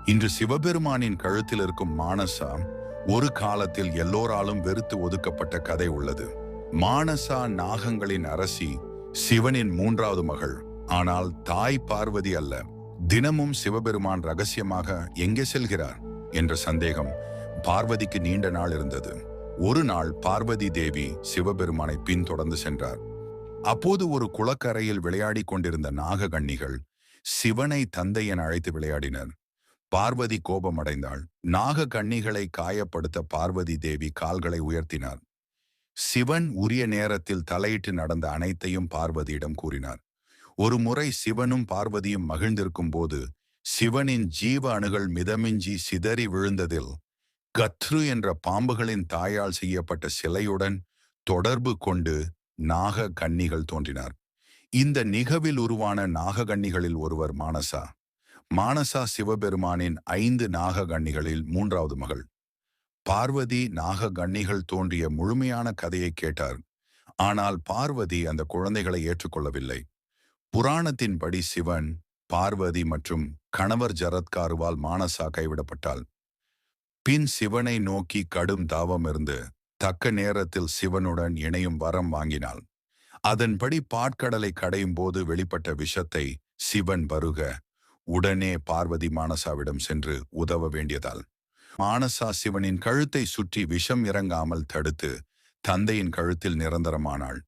இன்று சிவபெருமானின் கழுத்தில் இருக்கும் மானசா ஒரு காலத்தில் எல்லோராலும் வெறுத்து ஒதுக்கப்பட்ட கதை உள்ளது. மானசா நாகங்களின் அரசி, சிவனின் மூன்றாவது மகள். ஆனால் தாய் பார்வதி அல்ல. தினமும் சிவபெருமான் ரகசியமாக எங்கே செல்கிறார் என்ற சந்தேகம் பார்வதிக்கு நீண்ட நாள் இருந்தது. ஒரு நாள் பார்வதி தேவி சிவபெருமானை பின்தொடர்ந்து சென்றார். அப்போது ஒரு குளக்கரையில் விளையாடிக் கொண்டிருந்த நாககன்னிகள் சிவனை தந்தை என அழைத்து விளையாடினர். பார்வதி கோபமடைந்தாள். நாககன்னிகளை காயப்படுத்த பார்வதி தேவி கால்களை உயர்த்தினார். சிவன் உரிய நேரத்தில் தலையிட்டு நடந்த அனைத்தையும் பார்வதியிடம் கூறினார். ஒரு முறை சிவனும் பார்வதியும் மகிழ்ந்திருக்கும் போது சிவனின் ஜீவ அணுகள் மிதமிஞ்சி சிதறி விழுந்ததில் கத்ரு என்ற பாம்புகளின் தாயால் செய்யப்பட்ட சிலையுடன் தொடர்பு கொண்டு நாக கன்னிகள் தோன்றினார். இந்த நிகவில் உருவான நாககன்னிகளில் ஒருவர் மானசா. மானசா சிவபெருமானின் 5 நாககன்னிகளில் மூன்றாவது மகள். பார்வதி நாககன்னிகள் தோன்றிய முழுமையான கதையை கேட்டார். ஆனால் பார்வதி அந்த குழந்தைகளை ஏற்றுக்கொள்ளவில்லை. புராணத்தின்படி சிவன், பார்வதி மற்றும் கணவர் ஜரத்காருவால் மானசா கைவிடப்பட்டாள். பின் சிவனை நோக்கி கடும் தாவம் இருந்து தக்க நேரத்தில் சிவனுடன் இணையும் வரம் வாங்கினாள். அதன்படி பாற்கடலை கடையும் போது வெளிப்பட்ட விஷத்தை சிவன் பருக உடனே பார்வதி மானசாவிடம் சென்று உதவ வேண்டியதால் மானசா சிவனின் கழுத்தை சுற்றி விஷம் இறங்காமல் தடுத்து தந்தையின் கழுத்தில் நிரந்தரமானாள்.